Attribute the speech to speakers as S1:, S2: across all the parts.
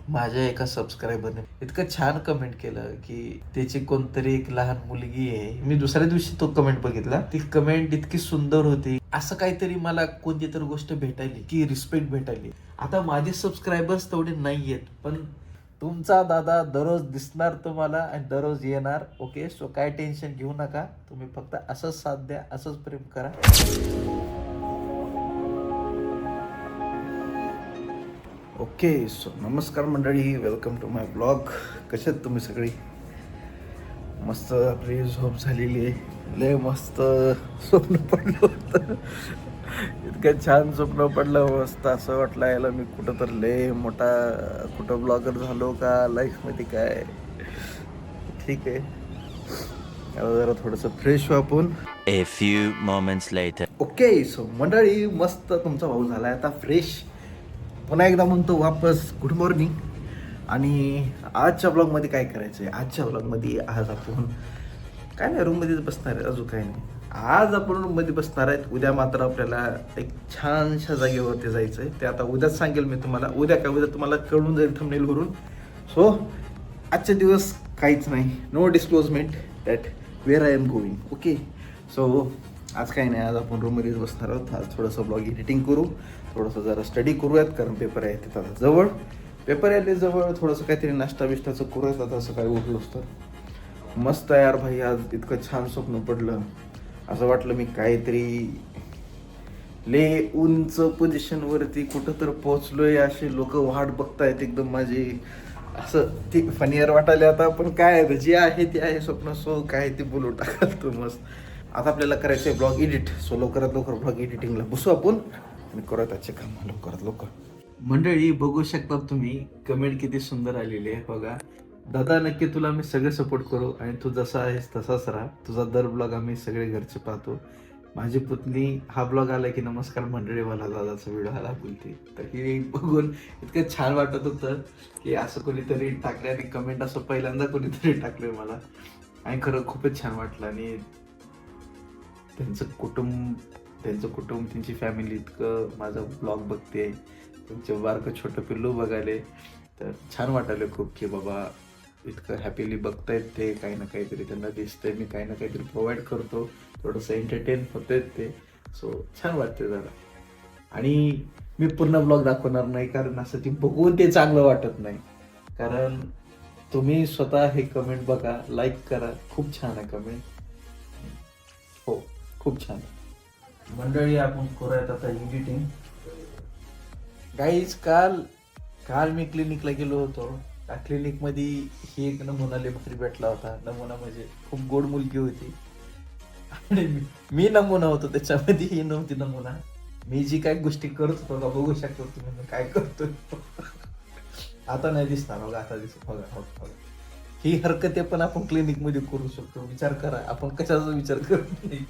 S1: माझ्या एका सबस्क्रायबरने इतकं छान कमेंट केलं की त्याची कोणतरी एक लहान मुलगी आहे. मी दुसऱ्या दिवशी तो कमेंट बघितला. ती कमेंट इतकी सुंदर होती. असं काहीतरी मला कोणती तर गोष्ट भेटायली की रिस्पेक्ट भेटायली. आता माझे सबस्क्रायबर्स तेवढे नाहीयेत, पण तुमचा दादा दररोज दिसणार तुम्हाला आणि दररोज येणार. ओके, सो काय टेन्शन घेऊ नका. तुम्ही फक्त असंच साथ द्या, असंच प्रेम करा. ओके, सो नमस्कार मंडळी, वेलकम टू माय ब्लॉग. कसे आहेत तुम्ही सगळी? मस्त आपली झोप झालेली आहे. लय मस्त स्वप्न पडलं होतं. इतकं छान स्वप्न पडलं, मस्त असं वाटलं याला मी कुठं तर लय मोठा कुठं ब्लॉगर झालो का लाईफमध्ये काय. ठीक आहे, आता जरा थोडंसं फ्रेश व्हा आपण.
S2: A few moments later.
S1: Okay, so मंडळी मस्त तुमचा भाऊ झाला आता फ्रेश. पुन्हा एकदा म्हणतो वापस गुड मॉर्निंग. आणि आजच्या ब्लॉगमध्ये काय करायचं आहे? आजच्या ब्लॉगमध्ये आज आपण काय नाही, रूममध्येच बसणार आहे, अजून काय नाही. आज आपण रूममध्ये बसणार आहेत. उद्या मात्र आपल्याला एक छानशा जागेवरती जायचं आहे. ते आता उद्याच सांगेल मी तुम्हाला. उद्या तुम्हाला कळून जाईल थंबनेलवरून. सो आजचे दिवस काहीच नाही, no disclosement that where I am going. Okay, so आज काही नाही, आज आपण रूममध्येच बसणार आहोत. आज थोडंसं ब्लॉग एडिटिंग करू, थोडंसं जरा स्टडी करूयात, कारण पेपर आहे तिथं आता जवळ. पेपर यायले जवळ, थोडंसं काहीतरी नाश्ता बिष्टाचं करूयात. आता सकाळी उठलोच तर मस्त यार भाई, आज इतकं छान स्वप्न पडलं. असं वाटलं मी काहीतरी ले उंच पोझिशनवरती कुठं तर पोहोचलोय. असे लोक वाट बघतायत एकदम माझी. असं ते फनियर वाटायला आता. पण काय आहे, जे आहे ते आहे स्वप्न. सो काय ते बोलू टाकाल तू मस्त. आता आपल्याला करायचं आहे ब्लॉग एडिट. सो लवकरात लवकर ब्लॉग एडिटिंगला बसू आपण आणि करूयात आजचे काम लवकरात लवकर. मंडळी बघू शकता तुम्ही, कमेंट किती सुंदर आलेली आहे बघा. दादा नक्की तुला आम्ही सगळे सपोर्ट करू आणि तू जसा आहेस तसाच राहा. तुझा दर ब्लॉग आम्ही सगळे घरचे पाहतो. माझी पुतणी हा ब्लॉग आला की नमस्कार मंडळी मला दादाचा व्हिडिओ आला बोलते. तर हे बघून इतकं छान वाटत होतं की असं कोणीतरी टाकले आणि कमेंट असं पहिल्यांदा कोणीतरी टाकले मला. आणि खरं खूपच छान वाटलं. आणि त्यांचं कुटुंब त्यांची फॅमिली इतकं माझा ब्लॉग बघते, त्यांचे बारकं छोटं पिल्लू बघायले, तर छान वाटायलं खूप की बाबा इतकं हॅपीली बघतायत ते. काही ना काहीतरी त्यांना दिसतंय, मी काही ना काहीतरी प्रोव्हाइड करतो, थोडंसं एंटरटेन होतंय ते. सो छान वाटते जरा. आणि मी पूर्ण ब्लॉग दाखवणार नाही, कारण असं ती बघून ते चांगलं वाटत नाही. कारण तुम्ही स्वतः हे कमेंट बघा, लाईक करा. खूप छान आहे कमेंट. हो, खूप छान. मंडळी आपण करूयात आता एडिटिंग. गाईज काल मी क्लिनिकला गेलो होतो. त्या क्लिनिकमध्ये ही एक नमुना लेबकरी भेटला होता. नमुना म्हणजे खूप गोड मुलगी होती आणि मी नमुना होतो त्याच्यामध्ये. ही नव्हती नमुना. मी जी काय गोष्टी करत होतो का बघू शकतो तुम्ही मी काय करतो. आता नाही दिसणार बघा, आता दिसत बघा. ही हरकत पण आपण क्लिनिकमध्ये करू शकतो. विचार करा, आपण कशाचा विचार करत नाही.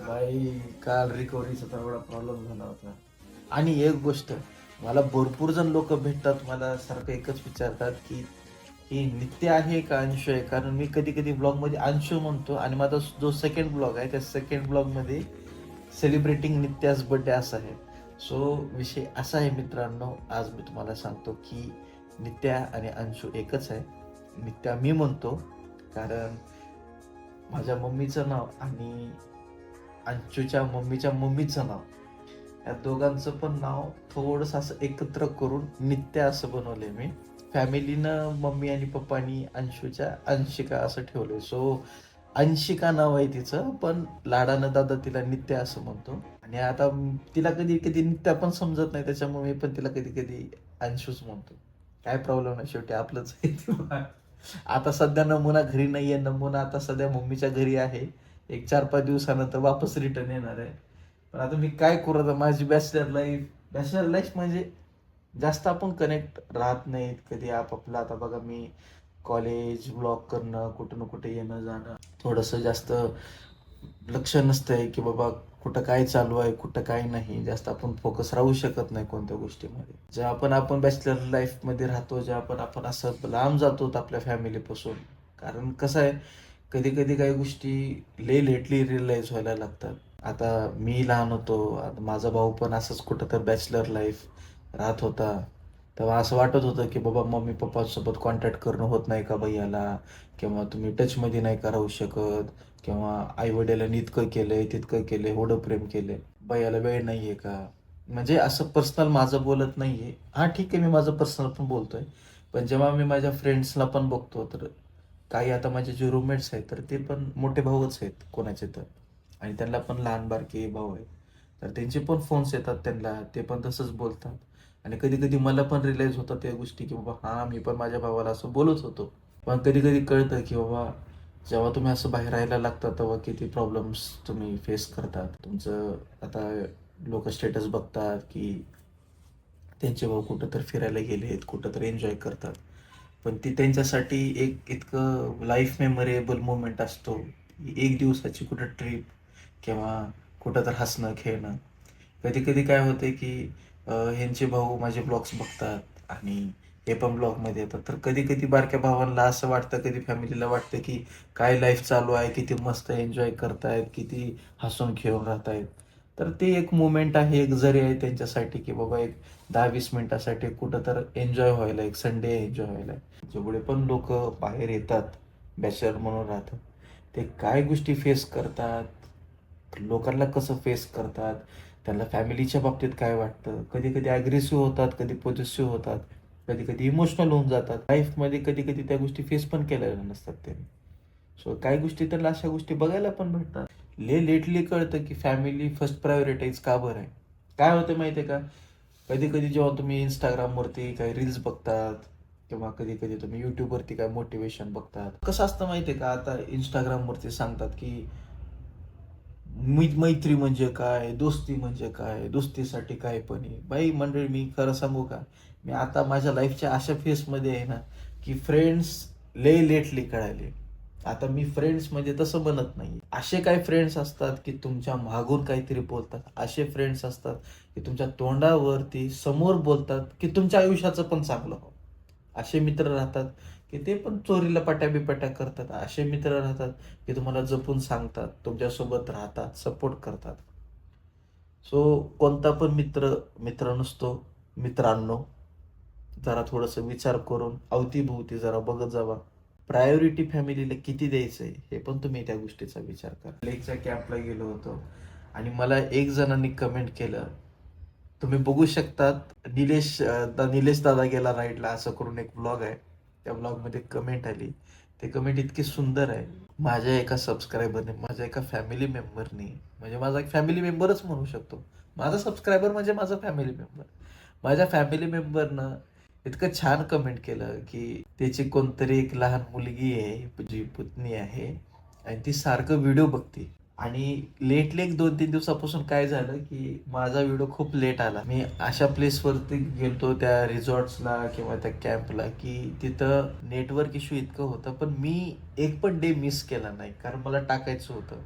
S1: बाई काल रिकव्हरीचा तर एवढा प्रॉब्लेम झाला होता. आणि एक गोष्ट, मला भरपूर जण लोक भेटतात, मला सारखं एकच विचारतात की ही नित्य आहे का अंशू आहे. कारण मी कधी कधी ब्लॉगमध्ये अंशू म्हणतो आणि माझा जो सेकंड ब्लॉग आहे त्या सेकंड ब्लॉगमध्ये सेलिब्रेटिंग नित्यास बर्थडे असा आहे. सो विषय असा आहे मित्रांनो, आज मी तुम्हाला सांगतो की नित्या आणि अंशू एकच आहे. नित्या मी म्हणतो कारण माझ्या मम्मीचं नाव आणि अंशूच्या मम्मीच्या मम्मीचं नाव, या दोघांचं पण नाव थोडंसं असं एकत्र करून नित्या असं बनवलंय मी. फॅमिलीनं मम्मी आणि पप्पानी अंशूच्या अंशिका असं ठेवलंय. सो अंशिका नाव आहे तिचं, पण लाडानं दादा तिला नित्या असं म्हणतो. आणि आता तिला कधी कधी नित्या पण समजत नाही, त्याच्यामुळे मी पण तिला कधी कधी अंशूच म्हणतो. काय प्रॉब्लेम नाही, शेवटी आपलंच आहे. आता सध्या नमुना घरी नाहीये. नमुना आता सध्या मम्मीच्या घरी आहे. एक 4-5 दिवसानंतर वापस रिटर्न येणार आहे. पण आता मी काय करू, आता माझी बॅचलर लाईफ म्हणजे जास्त आपण कनेक्ट राहत नाहीत कधी आपापलं. आता बघा मी कॉलेज ब्लॉग करणं, कुठं ना कुठे येणं जाणं, थोडंसं जास्त लक्ष नसतंय की बाबा कुठं काय चालू आहे कुठं काय नाही. जास्त आपण फोकस राहू शकत नाही कोणत्या गोष्टीमध्ये. जेव्हा आपण बॅचलर लाईफमध्ये राहतो, जेव्हा आपण असं लांब जातो आपल्या फॅमिलीपासून. कारण कसं आहे, कधी कधी काही गोष्टी लेटली रिअलाइज व्हायला लागतात. आता मी लहान होतो, आता माझा भाऊ पण असंच कुठं तर बॅचलर लाईफ राहत होता. तेव्हा असं वाटत होतं की बाबा मम्मी पप्पासोबत कॉन्टॅक्ट करणं होत नाही का भैयाला, किंवा तुम्ही टचमध्ये नाही का राहू शकत, किंवा आई वडिलांनी इतकं केलंय तितकं केलंय एवढं प्रेम केलंय, भैयाला वेळ नाही आहे का. म्हणजे असं पर्सनल माझं बोलत नाही आहे. हां ठीक आहे, मी माझं पर्सनल पण बोलतोय. पण जेव्हा मी माझ्या फ्रेंड्सला पण बघतो, तर काही आता माझे जे रूममेट्स आहेत तर ते पण मोठे भाऊच आहेत कोणाचे तर, आणि त्यांना पण लहान बारके भाऊ आहेत. तर त्यांचे पण फोन्स येतात त्यांना, ते पण तसंच बोलतात. आणि कधी कधी मला पण रिअलाईज होतं त्या गोष्टी की बाबा हां मी पण माझ्या भावाला असं बोलत होतो. पण कधी कधी कळतं की बाबा जेव्हा तुम्ही असं बाहेर राहायला लागता तेव्हा किती प्रॉब्लेम्स तुम्ही फेस करतात. तुमचं आता लोक स्टेटस बघतात की त्यांचे भाऊ कुठं तर फिरायला गेलेत, कुठं तर एन्जॉय करतात. पण ती त्यांच्यासाठी एक इतकं लाईफ मेमोरेबल मोमेंट असतो. एक दिवसाची कुठं ट्रिप, किंवा कुठं तर हसणं, खेळणं. कधी-कधी काय होतंय की ह्यांचे भाऊ माझे ब्लॉग्स बघतात आणि हे पण ब्लॉगमध्ये येतात. तर कधी-कधी बारक्या भावांना असं वाटतं, कधी फॅमिलीला वाटतं की काय लाईफ चालू आहे, किती मस्त एन्जॉय करतायत, किती हसून खेळून राहतायत. तर ते एक मोमेंट आहे, एक जरी आहे त्यांच्यासाठी की बाबा एक 10-20 मिनिटासाठी कुठं तर एन्जॉय व्हायला, एक संडे एन्जॉय व्हायला. जेवढे पण लोक बाहेर येतात, बॅचलर म्हणून राहतात, ते काय गोष्टी फेस करतात, लोकांना कसं फेस करतात, त्यांना फॅमिलीच्या बाबतीत काय वाटतं, कधी कधी ॲग्रेसिव्ह होतात, कधी पॉझिटिव्ह होतात, कधी कधी इमोशनल होऊन जातात लाईफमध्ये, कधी कधी त्या गोष्टी फेस पण केलेल्या नसतात त्यांनी. सो काही गोष्टी त्यांना अशा गोष्टी बघायला पण भेटतात. लेटली कळतं की फॅमिली फर्स्ट प्रायोरिटाईज का बरं आहे. काय होतं माहिती आहे का, कधी कधी जेव्हा तुम्ही इंस्टाग्रामवरती काही रील्स बघतात, किंवा कधी कधी तुम्ही यूट्यूबवरती काय मोटिवेशन बघतात, कसं असतं माहिती आहे का, आता इंस्टाग्रामवरती सांगतात की मैत्री म्हणजे काय, दोस्ती म्हणजे काय, दोस्तीसाठी काय पण आहे. बाई मंडळी, मी खरं सांगू का, मी आता माझ्या लाईफच्या अशा फेसमध्ये आहे ना, की फ्रेंड्स लेटली कळाले. आता मी फ्रेंड्स म्हणजे तसं बनत नाही. असे काही फ्रेंड्स असतात की तुमच्या मागून काहीतरी बोलतात. असे फ्रेंड्स असतात की तुमच्या तोंडावरती समोर बोलतात की तुमच्या आयुष्याचं पण चांगलं हो. असे मित्र राहतात की ते पण चोरीला पट्या करतात. असे मित्र राहतात की तुम्हाला जपून सांगतात, तुमच्यासोबत राहतात, सपोर्ट करतात. सो कोणता पण मित्र मित्र नसतो. मित्रांनो, जरा थोडंसं विचार करून अवतीभोवती जरा बघत जावा. प्रायोरिटी फॅमिलीला किती द्यायचंय हे पण तुम्ही त्या गोष्टीचा विचार करा. लेकच्या कॅम्पला गेलो होतो आणि मला एक जणांनी कमेंट केलं, तुम्ही बघू शकतात निलेश दादा गेला राईडला, असं करून एक ब्लॉग आहे. त्या ब्लॉगमध्ये कमेंट आली. ते कमेंट इतकी सुंदर आहे. माझ्या एका सबस्क्रायबरने, माझ्या एका फॅमिली मेंबरने, म्हणजे माझा एक फॅमिली मेंबरच म्हणू शकतो. माझा सबस्क्रायबर म्हणजे माझा फॅमिली मेंबर. माझ्या फॅमिली मेंबरनं इतकं छान कमेंट केलं की त्याची कोणतरी एक लहान मुलगी आहे, जी पुतणी आहे, आणि ती सारखं व्हिडिओ बघते. आणि लेटली एक 2-3 दिवसापासून काय झालं की माझा व्हिडिओ खूप लेट आला. मी अशा प्लेसवरती गेलतो त्या रिसॉर्ट्सला किंवा त्या कॅम्पला की तिथं नेटवर्क इश्यू इतकं होतं, पण मी एक पण डे मिस केला नाही, कारण मला टाकायचं होतं.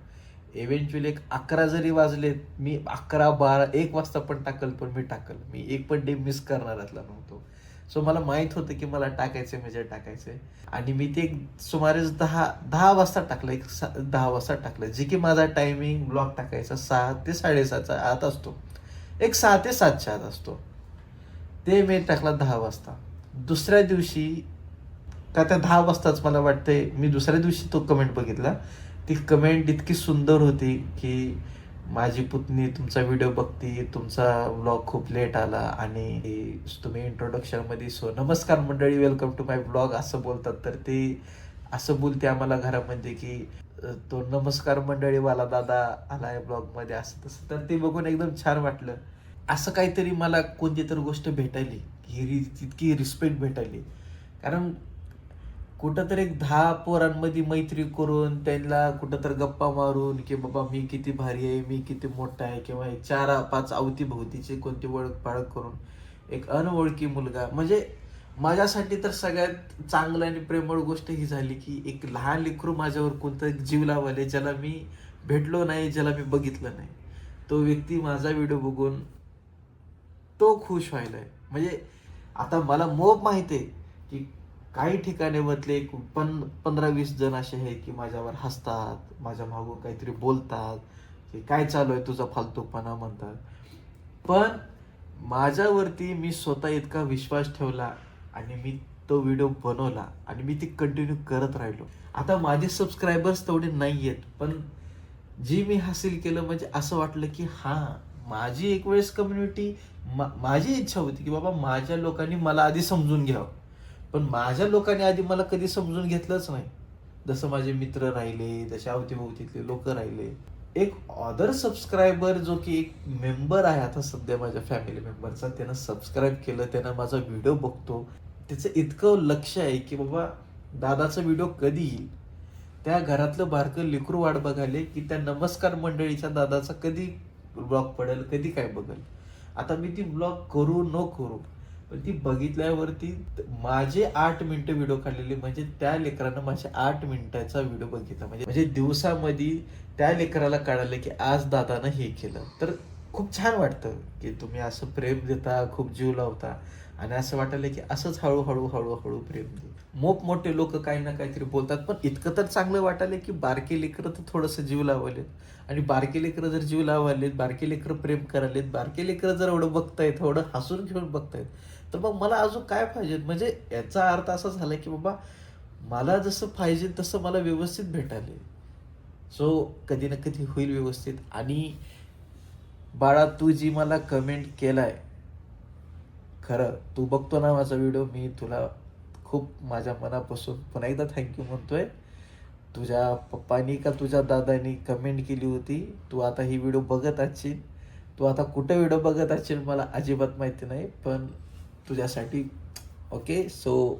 S1: इव्हेंच्युअली एक 11 जरी वाजले, मी 11, 12, 1 वाजता पण टाकल, पण मी टाकल. मी एक पण डे मिस करणाऱ्यातला नव्हतो. सो मला माहीत होतं की मला टाकायचं म्हणजे टाकायचं. आणि मी ते सुमारे 10 वाजता टाकलं, 10 वाजता टाकलं, जे की माझा टायमिंग ब्लॉग टाकायचा 6 ते 6:30च्या आत असतो. एक 6 ते 7च्या आत असतो. ते मी टाकला 10 वाजता. दुसऱ्या दिवशी, का त्या 10 वाजताच मला वाटतंय, मी दुसऱ्या दिवशी तो कमेंट बघितला. ती कमेंट इतकी सुंदर होती की माझी पुतणी तुमचा व्हिडिओ बघते, तुमचा व्लॉग खूप लेट आला, आणि तुम्ही इंट्रोडक्शनमध्ये सो नमस्कार मंडळी, वेलकम टू माय व्लॉग असं बोलतात. तर ते असं बोलते आम्हाला घरामध्ये की तो नमस्कार मंडळीवाला दादा आलाय ब्लॉगमध्ये, असं तसं. तर ते बघून एकदम छान वाटलं. असं काहीतरी मला कोणती तर गोष्ट भेटायली, ही तितकी रिस्पेक्ट भेटायली. कारण कुठं तर एक 10 पोरांमध्ये मैत्री करून त्यांना कुठं तर गप्पा मारून की बाबा मी किती भारी आहे, मी किती मोठा आहे, किंवा एक 4-5 अवतीभोवतीची कोणती ओळख पाळख करून एक अनओळखी मुलगा, म्हणजे माझ्यासाठी तर सगळ्यात चांगलं आणि प्रेमळ गोष्ट ही झाली की एक लहान लेकरू माझ्यावर कोणतं जीव लावले, ज्याला मी भेटलो नाही, ज्याला मी बघितलं नाही, तो व्यक्ती माझा व्हिडिओ बघून तो खुश व्हायलाय. म्हणजे आता मला मोप माहिती आहे की काही ठिकाणामधले पण 15-20 जण असे आहेत की माझ्यावर हसतात, माझ्या मागून काहीतरी बोलतात, की काय चालू आहे तुझा फालतूपणा म्हणतात. पण माझ्यावरती मी स्वतः इतका विश्वास ठेवला आणि मी तो व्हिडिओ बनवला आणि मी ती कंटिन्यू करत राहिलो. आता माझे सबस्क्रायबर्स तेवढे नाही आहेत, पण जी मी हासिल केलं म्हणजे असं वाटलं की हां, माझी एक वेळेस कम्युनिटी, माझी इच्छा होती की बाबा माझ्या लोकांनी मला आधी समजून घ्यावं, पण माझ्या लोकांनी आधी मला कधी समजून घेतलंच नाही. जसं माझे मित्र राहिले, जसे अवतीभोवतीतले लोक राहिले, एक अदर सबस्क्रायबर जो की एक मेंबर आहे आता सध्या माझ्या फॅमिली मेंबरचा, त्यानं सबस्क्राईब केलं, त्यानं माझा व्हिडिओ बघतो, त्याचं इतकं लक्ष आहे की बाबा दादाचा व्हिडिओ कधी येईल. त्या घरातलं बारकं लेकरू वाट बघाले की त्या नमस्कार मंडळीच्या दादाचा कधी ब्लॉग पडेल, कधी काय बघेल. आता मी ती ब्लॉग करू न करू, पण ती बघितल्यावरती माझे 8 मिनिटं व्हिडिओ काढलेली, म्हणजे त्या लेकरानं माझ्या 8 मिनिटाचा व्हिडिओ बघितला, म्हणजे दिवसामध्ये त्या लेकराला कळालं की आज दादानं हे केलं. तर खूप छान वाटतं की तुम्ही असं प्रेम देता, खूप जीव लावता, आणि असं वाटायला की असंच हळूहळू हळूहळू प्रेम दे. मोठे लोक काही ना काहीतरी बोलतात, पण इतकं तर चांगलं वाटायला की बारके लेकरं तर थोडंसं जीव लावलेत, आणि बारके लेकरं जर जीव लावालेत, बारके लेकरं प्रेम करायलेत, बारके लेकरं जर एवढं बघतायत, एवढं हसून घेऊन बघतायत, तर मग मला अजून काय पाहिजे. म्हणजे याचा अर्थ असा झाला की बाबा मला जसं पाहिजे तसं मला व्यवस्थित भेटायले. सो कधी ना कधी होईल व्यवस्थित. आणि बाळा, तू जी मला कमेंट केलाय, खरं तू बघतो ना माझा व्हिडिओ, मी तुला खूप माझ्या मनापासून पुन्हा एकदा थँक्यू म्हणतोय. तुझ्या पप्पानी का तुझ्या दादानी कमेंट केली होती, तू आता ही व्हिडिओ बघत असशील, तू आता कुठं व्हिडिओ बघत असशील मला अजिबात माहिती नाही, पण तुझ्यासाठी ओके. सो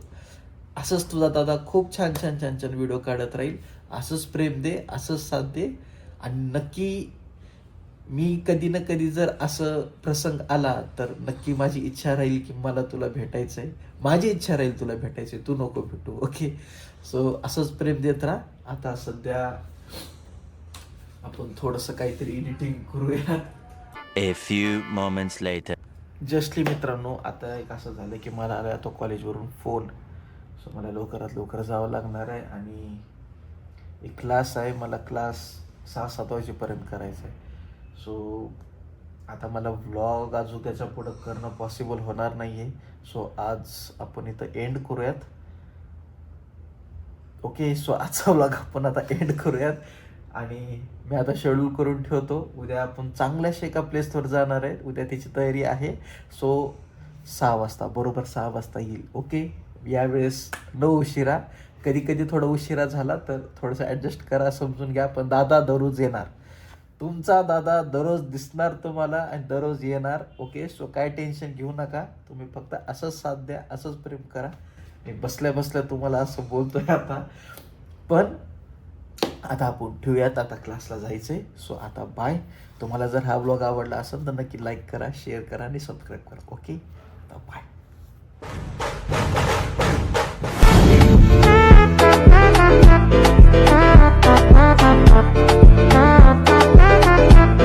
S1: असंच तुझा दादा खूप छान छान छान छान व्हिडिओ काढत राहील. असंच प्रेम दे, असंच साथ दे, आणि नक्की मी कधी ना कधी जर असं प्रसंग आला तर नक्की माझी इच्छा राहील की मला तुला भेटायचं आहे. माझी इच्छा राहील तुला भेटायचं आहे, तू नको भेटू. ओके. सो असंच प्रेम देत राहा. आता सध्या आपण थोडंसं काहीतरी एडिटिंग करूया.
S2: A few moments later.
S1: Justly मित्रांनो, आता एक असं झालं की मला आला तो कॉलेजवरून फोन. सो मला लवकरात लवकर जावं लागणार आहे, आणि एक क्लास आहे, मला क्लास 6-7 वाजेपर्यंत करायचा आहे. सो आता मला व्लॉग अजून त्याच्या पुढं करणं पॉसिबल होणार नाही आहे. सो आज आपण इथं एंड करूयात. ओके. सो आजचा व्लॉग आपण आता एंड करूयात, आणि मी आता शेड्यूल करून ठेवतो. उद्या आपण चांगल्याशा एका प्लेसवर जाणार आहे. उद्या त्याची तयारी आहे. सो 6 वाजता, बरोबर 6 वाजता येईल. ओके. यावेळेस न उशिरा. कधी कधी थोडा उशिरा झाला तर थोडंसं ॲडजस्ट करा, समजून घ्या, पण दादा दररोज येणार. तुमचा दादा दररोज दिसणार तुम्हाला आणि दररोज येणार. ओके. सो काय टेन्शन घेऊ नका. तुम्ही फक्त असंच साथ द्या, असंच प्रेम करा. मी बसल्या बसल्या तुम्हाला असं बोलतोय आता, पण आता आपण ठेवूयात. आता क्लासला जायचंय. सो आता बाय. तुम्हाला जर हा व्लॉग आवडला असेल तर नक्की लाईक करा, शेअर करा आणि सबस्क्राईब करा. ओके. आता बाय.